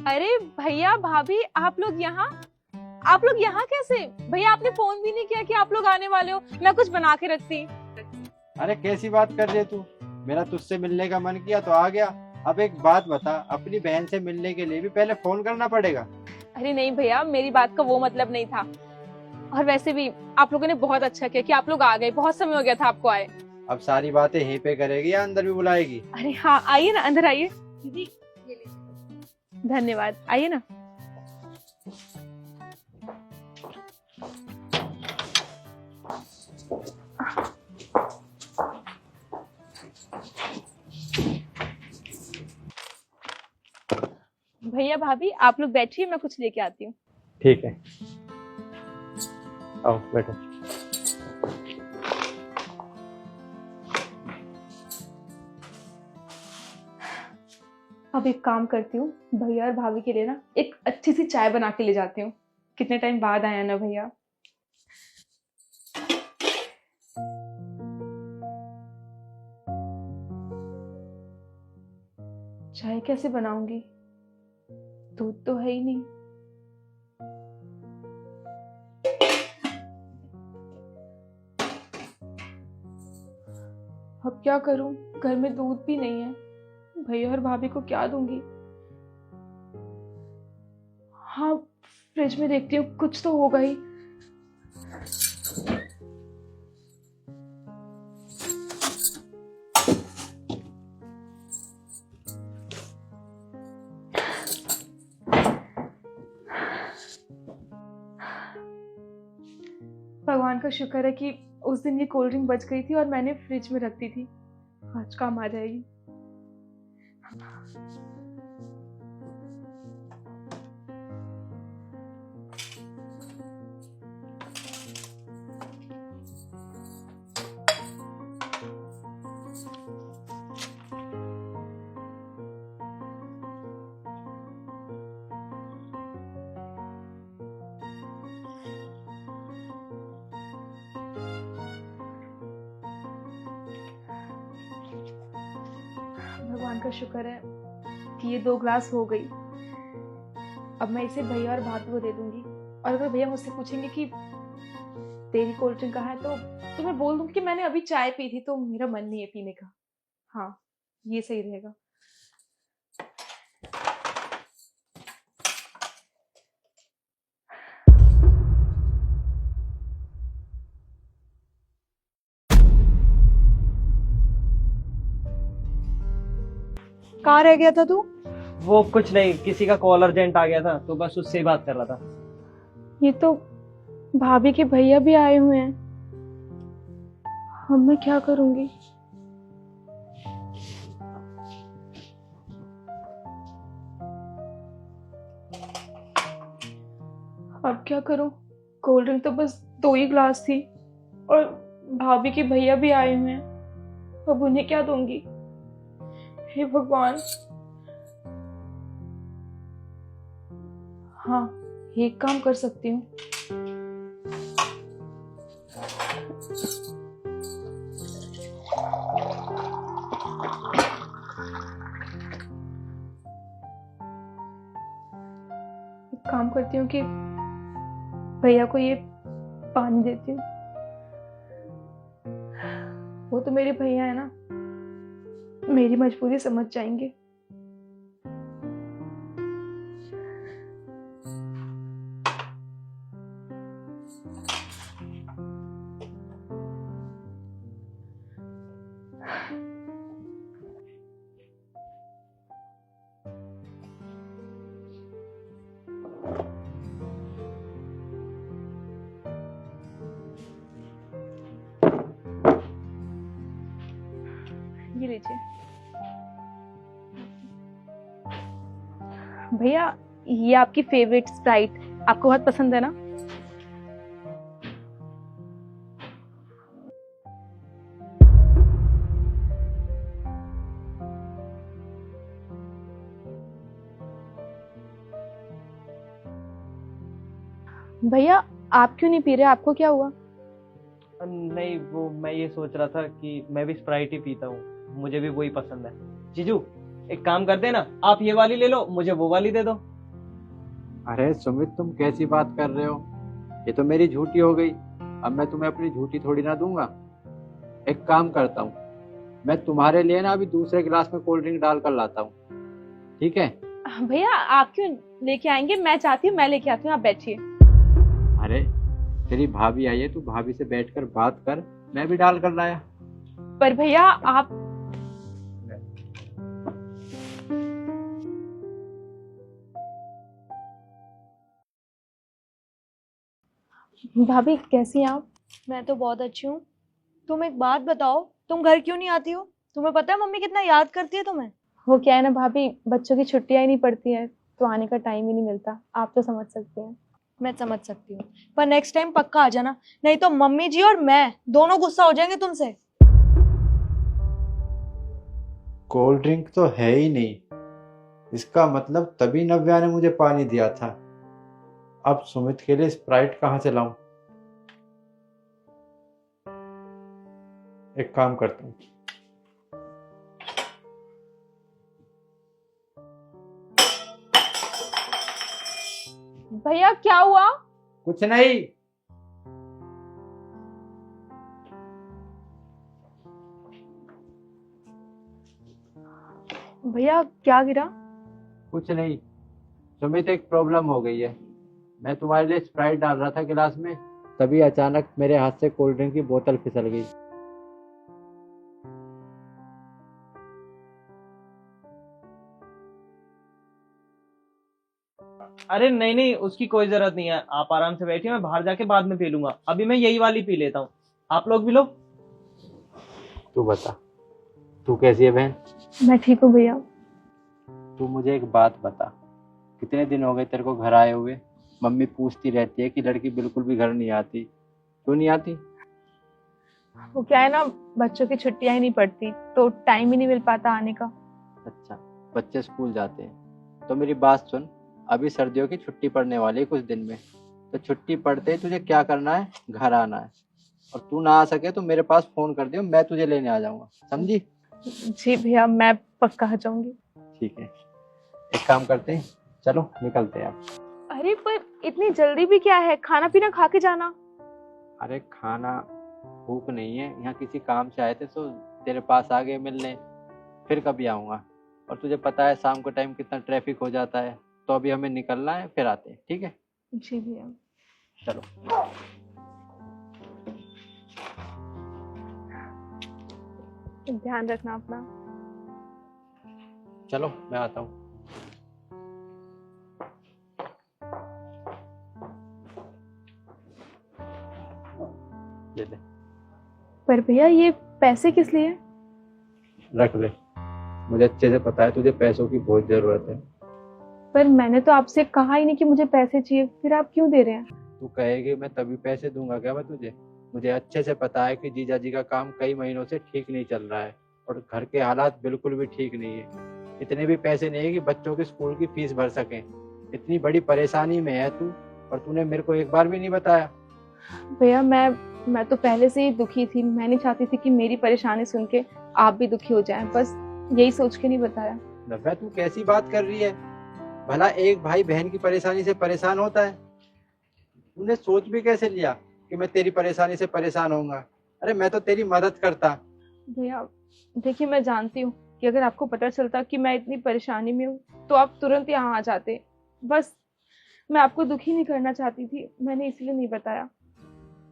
अरे भैया भाभी, आप लोग यहाँ कैसे? भैया आपने फोन भी नहीं किया कि आप लोग आने वाले हो, मैं कुछ बना के रखती। अरे कैसी बात कर रही है तू। मेरा तुझसे मिलने का मन किया तो आ गया। अब एक बात बता, अपनी बहन से मिलने के लिए भी पहले फोन करना पड़ेगा? अरे नहीं भैया, मेरी बात का वो मतलब नहीं था। और वैसे भी आप लोगों ने बहुत अच्छा किया कि आप लोग आ गए, बहुत समय हो गया था आपको आए। अब सारी बातें यहीं पे करेगी या अंदर भी बुलाएगी? अरे हाँ, आइए ना, अंदर आइए। दीदी ये लीजिए। धन्यवाद, आइए ना। भैया भाभी आप लोग बैठिए, मैं कुछ लेके आती हूँ। ठीक है, आओ बैठो। अब एक काम करती हूँ, भैया और भाभी के लिए ना एक अच्छी सी चाय बना के ले जाती हूँ। कितने टाइम बाद आया ना भैया। चाय कैसे बनाऊंगी? दूध तो है ही नहीं। अब क्या करूं? घर में दूध भी नहीं है। भैया और भाभी को क्या दूंगी? हाँ, फ्रिज में देखती हूँ, कुछ तो होगा ही। भगवान का शुक्र है कि उस दिन ये कोल्ड ड्रिंक बच गई थी और मैंने फ्रिज में रख दी थी। आज काम आ जाएगी। भगवान का शुक्र है कि ये 2 ग्लास हो गई। अब मैं इसे भैया और भाभी को दे दूंगी। और अगर भैया मुझसे पूछेंगे कि तेरी कोल्ड ड्रिंक कहाँ है, तो मैं बोल दूंगी कि मैंने अभी चाय पी थी तो मेरा मन नहीं है पीने का। हाँ, ये सही रहेगा। कहाँ रह गया था तू? वो कुछ नहीं, किसी का कॉल अर्जेंट आ गया था तो बस उससे ही बात कर रहा था। ये तो भाभी के भैया भी आए हुए हैं। अब मैं क्या करूंगी? अब क्या करूं? कोल्ड ड्रिंक तो बस 2 ही ग्लास थी और भाभी के भैया भी आए हुए हैं। अब उन्हें क्या दूंगी? हे भगवान। हाँ, एक काम कर सकती हूँ। एक काम करती हूँ कि भैया को ये पानी देती हूँ। वो तो मेरे भैया है ना, मेरी मजबूरी समझ जाएंगे। ये लीजिए भैया, ये आपकी फेवरेट स्प्राइट, आपको बहुत पसंद है ना? भैया आप क्यों नहीं पी रहे? आपको क्या हुआ? नहीं, वो मैं ये सोच रहा था कि मैं भी स्प्राइट ही पीता हूँ, मुझे भी वही पसंद है। जीजू, एक काम करते हैं ना, आप ये वाली ले लो, मुझे वो वाली दे दो। अरे सुमित, तुम कैसी बात कर रहे हो? ये तो मेरी झूठी हो गई। अब मैं तुम्हें अपनी झूठी थोड़ी ना दूंगा। एक काम करता हूँ, मैं तुम्हारे लिए ना अभी दूसरे गिलास में कोल्ड ड्रिंक डाल कर लाता हूँ, ठीक है? भैया आप क्यों लेके आएंगे? मैं चाहती हूँ मैं लेके आती हूँ, आप बैठिए। अरे तेरी भाभी आई है, तू भाभी से बैठकर बात कर, मैं भी डाल कर लाया। पर भैया आप भाभी कैसी हैं आप? मैं तो बहुत अच्छी हूँ। तुम एक बात बताओ, तुम घर क्यों नहीं आती हो? तुम्हें पता है मम्मी कितना याद करती है तुम्हें। वो क्या है ना भाभी, बच्चों की छुट्टियां ही नहीं पड़ती है तो आने का टाइम ही नहीं मिलता, आप तो समझ सकते हैं। मैं समझ सकती हूँ, पर नेक्स्ट टाइम पक्का आ जाना, नहीं तो मम्मी जी और मैं दोनों गुस्सा हो जाएंगे तुमसे। कोल्ड ड्रिंक तो है ही नहीं, इसका मतलब तभी नव्या ने मुझे पानी दिया था। अब सुमित के लिए स्प्राइट कहाँ से लाऊं? एक काम करता हूँ, भैया क्या हुआ? कुछ नहीं। भैया क्या गिरा? कुछ नहीं सुमित, एक प्रॉब्लम हो गई है। मैं तुम्हारे लिए स्प्राइट डाल रहा था गिलास में, तभी अचानक मेरे हाथ से कोल्ड ड्रिंक की बोतल फिसल गई। अरे नहीं नहीं, उसकी कोई जरूरत नहीं है, आप आराम से बैठिए, मैं बाहर जाके बाद में पी लूंगा। अभी मैं यही वाली पी लेता हूँ, आप लोग भी लो। तू बता, तू कैसी है बहन? मैं ठीक हूँ भैया। तू मुझे एक बात बता, कितने दिन हो गए तेरे को घर आए हुए? मम्मी पूछती रहती है कि लड़की बिल्कुल भी घर नहीं आती, क्यों नहीं आती? वो क्या है ना, बच्चों की छुट्टियां ही नहीं पड़ती तो टाइम ही नहीं मिल पाता आने का। अच्छा, बच्चे स्कूल जाते हैं तो मेरी बात सुन, अभी सर्दियों की छुट्टी पड़ने वाली है कुछ दिन में, तो छुट्टी पड़ते ही तुझे क्या करना है? घर आना है। और तू ना आ सके तो मेरे पास फोन कर दियो, मैं तुझे लेने आ जाऊंगा, समझी? जी भैया, मैं पक्का आ जाऊंगी। ठीक है, एक काम करते हैं, चलो निकलते हैं अब। अरे पर इतनी जल्दी भी क्या है, खाना पीना खा के जाना। अरे खाना, भूख नहीं है, यहाँ किसी काम से आए थे तो तेरे पास आ गए मिलने, फिर कभी आऊँगा। और तुझे पता है शाम को टाइम कितना ट्रैफिक हो जाता है, तो अभी हमें निकलना है, फिर आते हैं, ठीक है? जी भैया। चलो। ध्यान रखना अपना। चलो मैं आता हूँ। ले ले, पर भैया ये पैसे किस लिए? रख ले, मुझे अच्छे से पता है तुझे पैसों की बहुत जरूरत है। पर मैंने तो आपसे कहा ही नहीं कि मुझे पैसे चाहिए, फिर आप क्यों दे रहे हैं? तू कहेगी मैं तभी पैसे दूंगा क्या मैं तुझे? मुझे अच्छे से पता है कि जीजा जी का काम कई महीनों से ठीक नहीं चल रहा है और घर के हालात बिल्कुल भी ठीक नहीं है। इतने भी पैसे नहीं है कि बच्चों की स्कूल की फीस भर सकें। इतनी बड़ी परेशानी में है तू, और तूने मेरे को एक बार भी नहीं बताया। भैया मैं तो पहले से ही दुखी थी, मैं नहीं चाहती थी कि मेरी परेशानी सुन के आप भी दुखी हो जाएं, बस यही सोच के नहीं बताया। नव्या, तू कैसी बात कर रही है? भला एक भाई बहन की परेशानी से परेशान होता है? तूने सोच भी कैसे लिया कि मैं तेरी परेशानी से परेशान होऊंगा? अरे मैं तो तेरी मदद करता। भैया देखिए, मैं जानती हूँ कि अगर आपको पता चलता कि मैं इतनी परेशानी में हूँ तो आप तुरंत यहाँ आ जाते, बस मैं आपको दुखी नहीं करना चाहती थी, मैंने इसलिए नहीं बताया।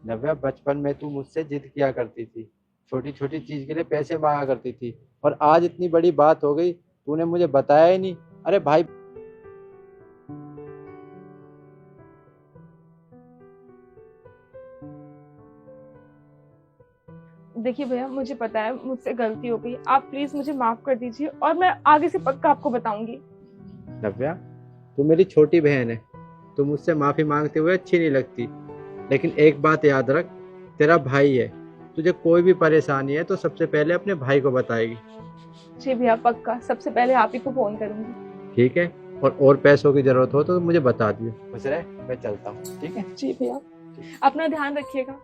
नव्या, बचपन में तू मुझसे जिद किया करती थी, छोटी छोटी चीज के लिए पैसे मांगा करती थी, और आज इतनी बड़ी बात हो गई, तूने मुझे बताया ही नहीं। अरे भाई, देखिए भैया, मुझे पता है मुझसे गलती हो गई, आप प्लीज मुझे माफ कर दीजिए और मैं आगे से पक्का आपको बताऊंगी। नव्या, तू मेरी छोटी बहन है, तू मुझसे माफी मांगते हुए अच्छी नहीं लगती, लेकिन एक बात याद रख, तेरा भाई है, तुझे कोई भी परेशानी है तो सबसे पहले अपने भाई को बताएगी। जी भैया पक्का, सबसे पहले आप ही को फोन करूंगी। ठीक है, और पैसों की जरूरत हो तो मुझे बता दियो। खुश रहे, मैं चलता हूँ, ठीक है? जी भैया, अपना ध्यान रखिएगा।